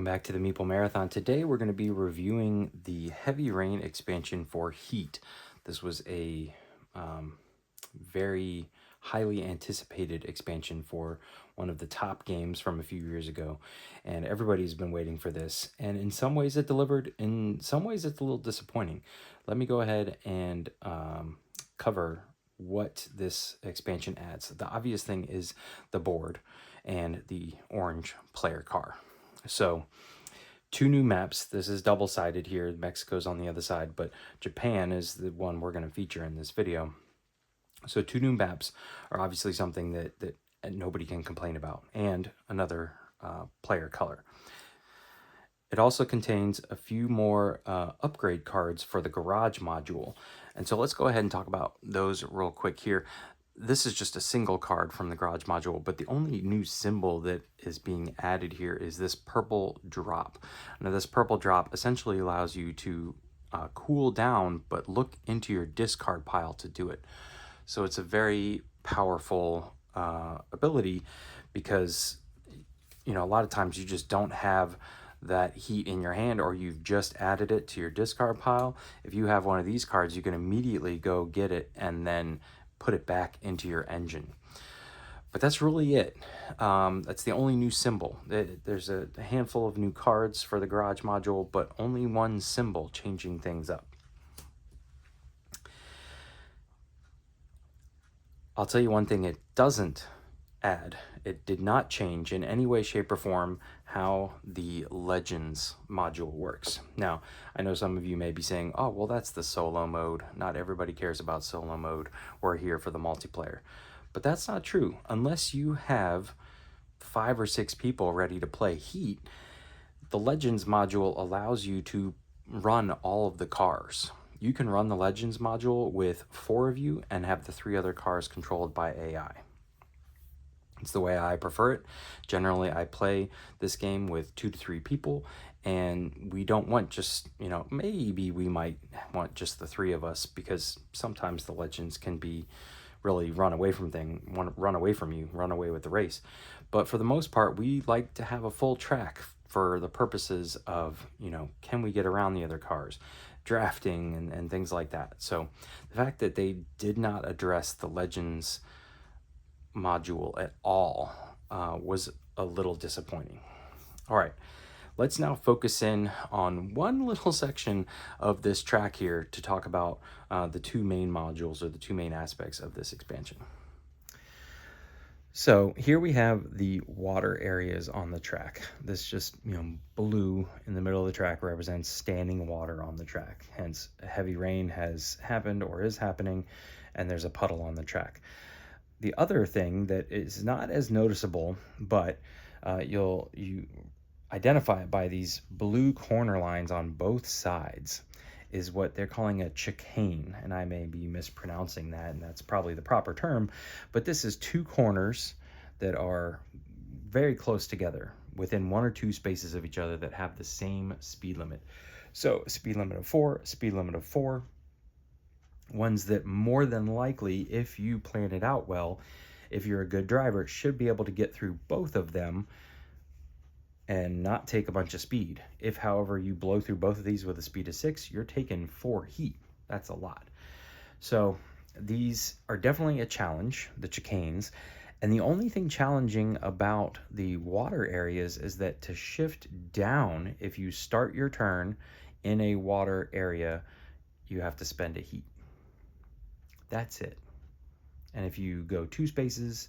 Welcome back to the Meeple Marathon. Today we're going to be reviewing the Heavy Rain expansion for Heat. This was a very highly anticipated expansion for one of the top games from a few years ago, and everybody's been waiting for this. And in some ways it delivered, in some ways it's a little disappointing. Let me go ahead and cover what this expansion adds. The obvious thing is the board and the orange player car. So, two new maps. This is double-sided here. Mexico's on the other side, but Japan is the one we're going to feature in this video. So, two new maps are obviously something that nobody can complain about, and another player color. It also contains a few more upgrade cards for the garage module. And so let's go ahead and talk about those real quick here. This is just a single card from the garage module, but the only new symbol that is being added here is this purple drop. Now this purple drop essentially allows you to cool down, but look into your discard pile to do it. So it's a very powerful ability because, you know, a lot of times you just don't have that heat in your hand, or you've just added it to your discard pile. If you have one of these cards, you can immediately go get it and then put it back into your engine. But that's really it. That's the only new symbol. There's a handful of new cards for the garage module, but only one symbol changing things up. I'll tell you one thing it doesn't add. It did not change in any way, shape, or form how the Legends module works. Now, I know some of you may be saying, oh, well, that's the solo mode. Not everybody cares about solo mode. We're here for the multiplayer. But that's not true. Unless you have 5 or 6 people ready to play Heat, the Legends module allows you to run all of the cars. You can run the Legends module with 4 of you and have the 3 other cars controlled by AI. It's the way I prefer it. Generally, I play this game with 2 to 3 people, and we don't want just, you know, maybe we might want just the 3 of us, because sometimes the Legends can be really run away from you, run away with the race. But for the most part, we like to have a full track for the purposes of, you know, can we get around the other cars, drafting and things like that. So the fact that they did not address the Legends module at all was a little disappointing. All right, let's now focus in on one little section of this track here to talk about the 2 main modules, or the 2 main aspects of this expansion. So here we have the water areas on the track. This just, you know, blue in the middle of the track represents standing water on the track. Hence, heavy rain has happened or is happening, and there's a puddle on the track. The other thing that is not as noticeable, but you identify it by these blue corner lines on both sides, is what they're calling a chicane. And I may be mispronouncing that, and that's probably the proper term. But this is 2 corners that are very close together, within 1 or 2 spaces of each other, that have the same speed limit. So speed limit of 4, speed limit of 4. Ones that more than likely, if you plan it out well, if you're a good driver, should be able to get through both of them and not take a bunch of speed. If, however, you blow through both of these with a speed of 6, you're taking 4 heat. That's a lot. So these are definitely a challenge, the chicanes. And the only thing challenging about the water areas is that to shift down, if you start your turn in a water area, you have to spend a heat. That's it. And if you go 2 spaces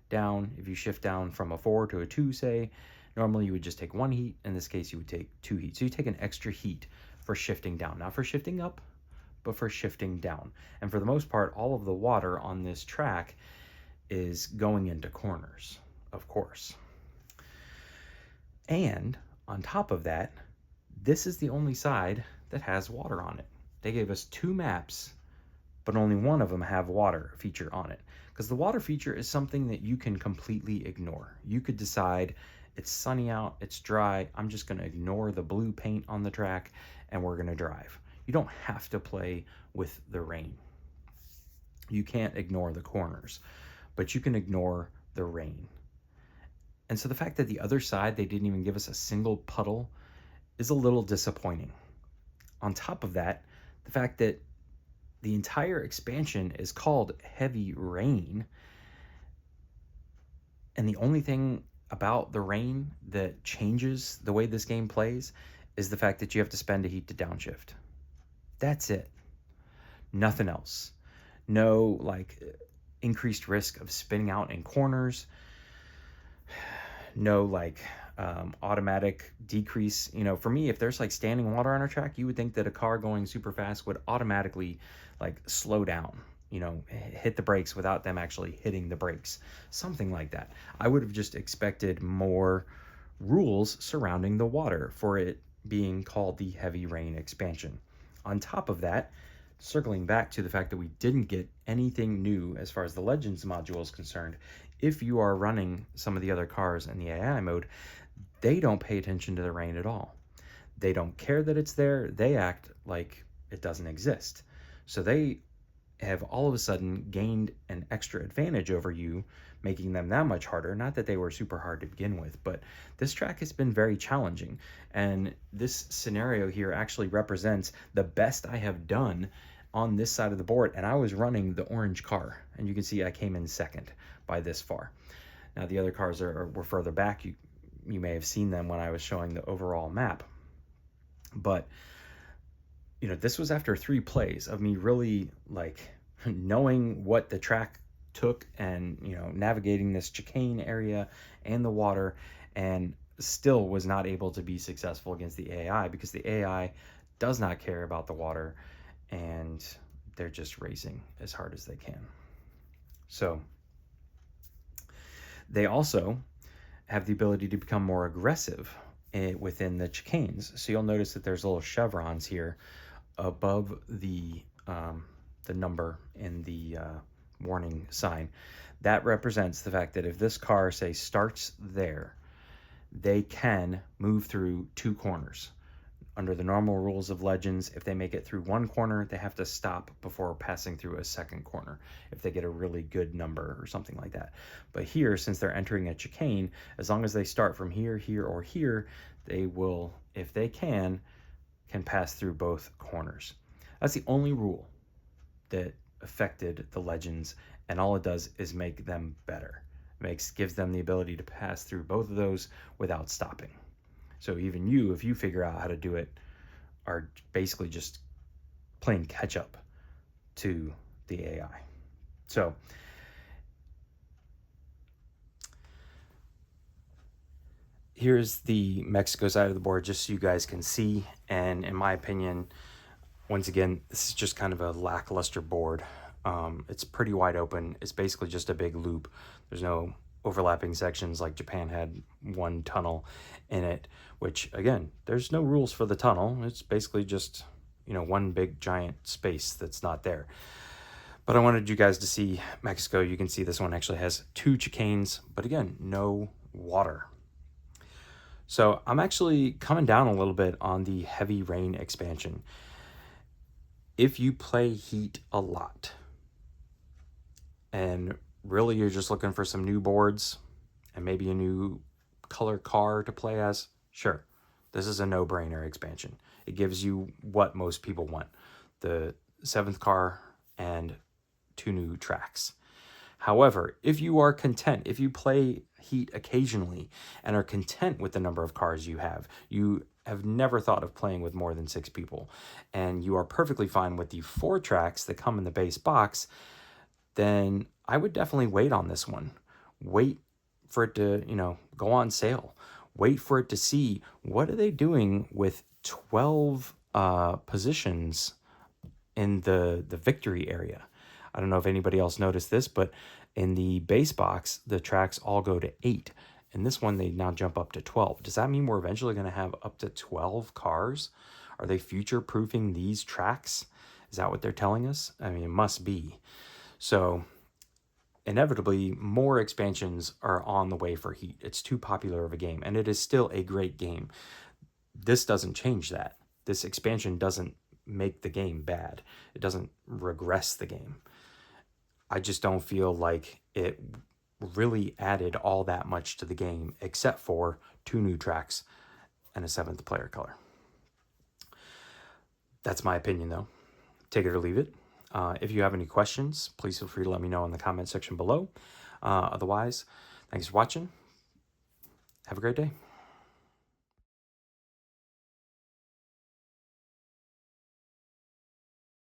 down, if you shift down from a 4 to a 2, say, normally you would just take 1 heat. In this case, you would take 2 heat. So you take an extra heat for shifting down, not for shifting up, but for shifting down. And for the most part, all of the water on this track is going into corners, of course. And on top of that, this is the only side that has water on it. They gave us 2 maps, but only one of them have water feature on it, because the water feature is something that you can completely ignore. You could decide, it's sunny out, it's dry, I'm just going to ignore the blue paint on the track and we're going to drive. You don't have to play with the rain. You can't ignore the corners, but you can ignore the rain. And so the fact that the other side, they didn't even give us a single puddle is a little disappointing. On top of that, the fact that the entire expansion is called Heavy Rain, and the only thing about the rain that changes the way this game plays is the fact that you have to spend a heat to downshift. That's it. Nothing else. No like increased risk of spinning out in corners. No like automatic decrease. For me, if there's like standing water on a track, you would think that a car going super fast would automatically like slow down, hit the brakes without them actually hitting the brakes, something like that. I would have just expected more rules surrounding the water for it being called the Heavy Rain expansion. On top of that, circling back to the fact that we didn't get anything new as far as the Legends module is concerned, if you are running some of the other cars in the AI mode, they don't pay attention to the rain at all. They don't care that it's there. They act like it doesn't exist. So they have all of a sudden gained an extra advantage over you, making them that much harder. Not that they were super hard to begin with, but this track has been very challenging. And this scenario here actually represents the best I have done on this side of the board. And I was running the orange car, and you can see I came in second by this far. Now the other cars were further back. You may have seen them when I was showing the overall map. But this was after 3 plays of me really like knowing what the track took and navigating this chicane area and the water, and still was not able to be successful against the AI because the AI does not care about the water and they're just racing as hard as they can. So they also have the ability to become more aggressive within the chicanes. So you'll notice that there's little chevrons here above the number in the warning sign. That represents the fact that if this car, say, starts there, they can move through 2 corners. Under the normal rules of Legends, if they make it through 1 corner, they have to stop before passing through a 2nd corner if they get a really good number or something like that. But here, since they're entering a chicane, as long as they start from here, here, or here, they will, if they can pass through both corners. That's the only rule that affected the Legends, and all it does is make them better. Gives them the ability to pass through both of those without stopping. So even you, if you figure out how to do it, are basically just playing catch up to the AI. So here's the Mexico side of the board, just so you guys can see. And in my opinion, once again, this is just kind of a lackluster board. It's pretty wide open. It's basically just a big loop. There's no overlapping sections like Japan had 1 tunnel in it, which again, there's no rules for the tunnel. It's basically just, one big giant space that's not there. But I wanted you guys to see Mexico. You can see this one actually has 2 chicanes, but again, no water. So I'm actually coming down a little bit on the Heavy Rain expansion. If you play Heat a lot, and really you're just looking for some new boards and maybe a new color car to play as, sure, this is a no-brainer expansion. It gives you what most people want: the 7th car and 2 new tracks. However, if you are content, if you play Heat occasionally and are content with the number of cars you have never thought of playing with more than 6 people, and you are perfectly fine with the 4 tracks that come in the base box, then I would definitely wait on this one. Wait for it to, go on sale. Wait for it to see what are they doing with 12 positions in the victory area. I don't know if anybody else noticed this, but in the base box, the tracks all go to 8. In this one, they now jump up to 12. Does that mean we're eventually going to have up to 12 cars? Are they future-proofing these tracks? Is that what they're telling us? I mean, it must be. So inevitably, more expansions are on the way for Heat. It's too popular of a game, and it is still a great game. This doesn't change that. This expansion doesn't make the game bad. It doesn't regress the game. I just don't feel like it really added all that much to the game, except for 2 new tracks and a 7th player color. That's my opinion, though. Take it or leave it. If you have any questions, please feel free to let me know in the comment section below. Otherwise, thanks for watching. Have a great day.